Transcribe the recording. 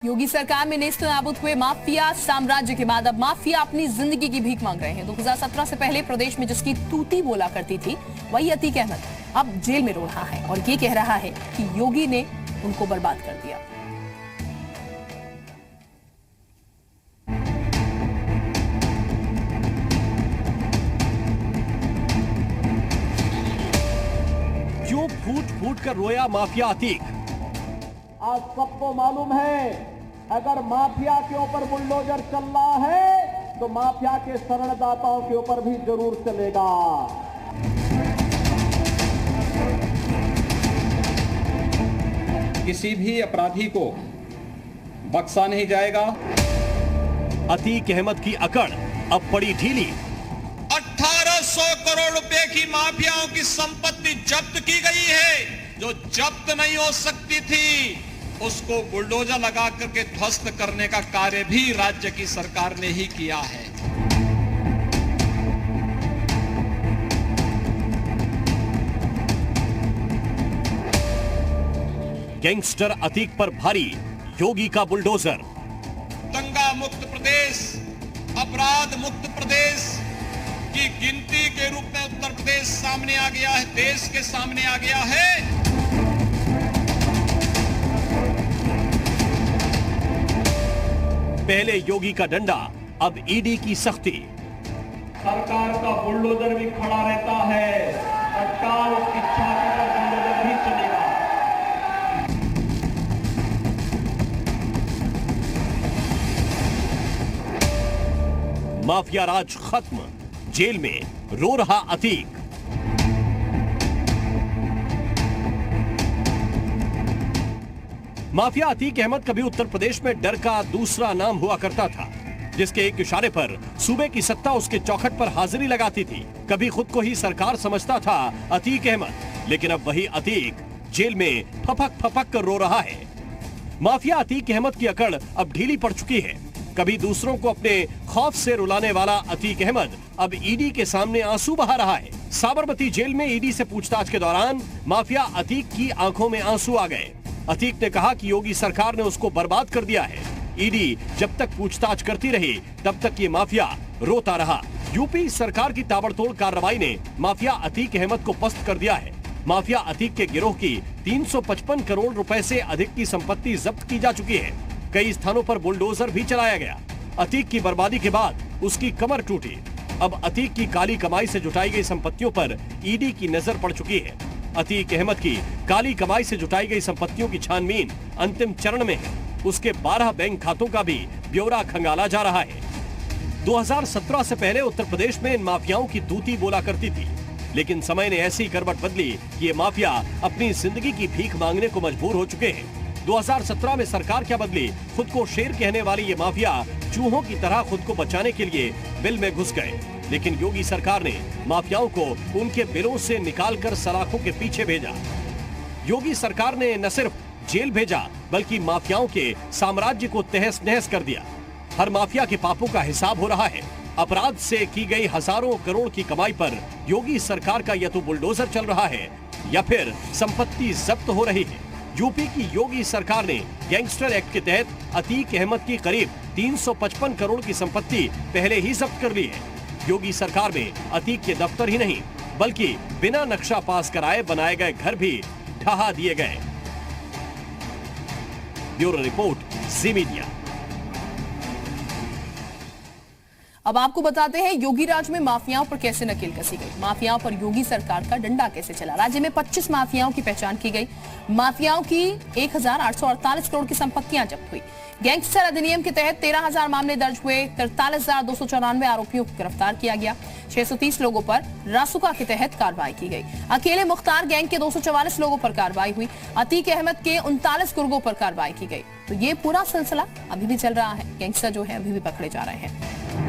योगी सरकार में नेस्तनाबूद हुए माफिया साम्राज्य के बाद अब माफिया अपनी जिंदगी की भीख मांग रहे हैं। 2017 से पहले प्रदेश में जिसकी तूती बोला करती थी वही अतीक अहमद अब जेल में रो रहा है और ये कह रहा है कि योगी ने उनको बर्बाद कर दिया। क्यों फूट फूट कर रोया माफिया अतीक? आज सबको मालूम है, अगर माफिया के ऊपर बुलडोजर चल रहा है तो माफिया के शरणदाताओं के ऊपर भी जरूर चलेगा। किसी भी अपराधी को बख्शा नहीं जाएगा। अतीक अहमद की अकड़ अब पड़ी ढीली। 1800 करोड़ रुपए की माफियाओं की संपत्ति जब्त की गई है। जो जब्त नहीं हो सकती थी उसको बुलडोजर लगा करके ध्वस्त करने का कार्य भी राज्य की सरकार ने ही किया है। गैंगस्टर अतीक पर भारी योगी का बुलडोजर। दंगा मुक्त प्रदेश, अपराध मुक्त प्रदेश की गिनती के रूप में उत्तर प्रदेश सामने आ गया है, देश के सामने आ गया है। पहले योगी का डंडा, अब ईडी की सख्ती। सरकार का बुलडोजर भी खड़ा रहता है, सरकार की छाती पर बुलडोजर भी चलेगा। माफिया राज खत्म, जेल में रो रहा अतीक। माफिया अतीक अहमद कभी उत्तर प्रदेश में डर का दूसरा नाम हुआ करता था, जिसके एक इशारे पर सूबे की सत्ता उसके चौखट पर हाजिरी लगाती थी। कभी खुद को ही सरकार समझता था अतीक अहमद, लेकिन अब वही अतीक जेल में फपक फपक कर रो रहा है। माफिया अतीक अहमद की अकड़ अब ढीली पड़ चुकी है। कभी दूसरों को अपने खौफ से रुलाने वाला अतीक अहमद अब ईडी के सामने आंसू बहा रहा है। साबरमती जेल में ईडी से पूछताछ के दौरान माफिया अतीक की आंखों में आंसू आ गए। अतीक ने कहा कि योगी सरकार ने उसको बर्बाद कर दिया है। ईडी जब तक पूछताछ करती रही तब तक ये माफिया रोता रहा। यूपी सरकार की ताबड़तोड़ कार्रवाई ने माफिया अतीक अहमद को पस्त कर दिया है। माफिया अतीक के गिरोह की 355 करोड़ रुपए से अधिक की संपत्ति जब्त की जा चुकी है। कई स्थानों पर बुलडोजर भी चलाया गया। अतीक की बर्बादी के बाद उसकी कमर टूटी। अब अतीक की काली कमाई से जुटाई गई संपत्तियों पर ईडी की नजर पड़ चुकी है। अतीक अहमद की काली कमाई से जुटाई गई संपत्तियों की छानबीन अंतिम चरण में है। उसके 12 बैंक खातों का भी ब्यौरा खंगाला जा रहा है। 2017 से पहले उत्तर प्रदेश में इन माफियाओं की तूती बोला करती थी, लेकिन समय ने ऐसी करवट बदली कि ये माफिया अपनी जिंदगी की भीख मांगने को मजबूर हो चुके हैं। 2017 में सरकार क्या बदली, खुद को शेर कहने वाली ये माफिया चूहों की तरह खुद को बचाने के लिए बिल में घुस गए। लेकिन योगी सरकार ने माफियाओं को उनके बिलों से निकालकर सलाखों के पीछे भेजा। योगी सरकार ने न सिर्फ जेल भेजा बल्कि माफियाओं के साम्राज्य को तहस नहस कर दिया। हर माफिया के पापों का हिसाब हो रहा है। अपराध से की गई हजारों करोड़ की कमाई पर योगी सरकार का या तो बुलडोजर चल रहा है या फिर संपत्ति जब्त हो रही है। यूपी की योगी सरकार ने गैंगस्टर एक्ट के तहत अतीक अहमद की करीब 355 करोड़ की संपत्ति पहले ही जब्त कर ली है। योगी सरकार में अतीक के दफ्तर ही नहीं बल्कि बिना नक्शा पास कराए बनाए गए घर भी ढहा दिए गए। ब्यूरो रिपोर्ट, जी मीडिया। अब आपको बताते हैं योगी राज में माफियाओं पर कैसे नकेल कसी गई, माफियाओं पर योगी सरकार का डंडा कैसे चला। राज्य में 25 माफियाओं की पहचान की गई। माफियाओं की 1848 करोड़ की संपत्तियां जब्त हुई। गैंगस्टर अधिनियम के तहत 13,000 मामले दर्ज हुए। 43,294 आरोपियों को गिरफ्तार किया गया। 630 लोगों पर रासुका के तहत कार्रवाई की गई। अकेले मुख्तार गैंग के 244 लोगों पर कार्रवाई हुई। अतीक अहमद के 39 गुर्गों पर कार्रवाई की गई। तो ये पूरा सिलसिला अभी भी चल रहा है। गैंगस्टर जो है अभी भी पकड़े जा रहे हैं।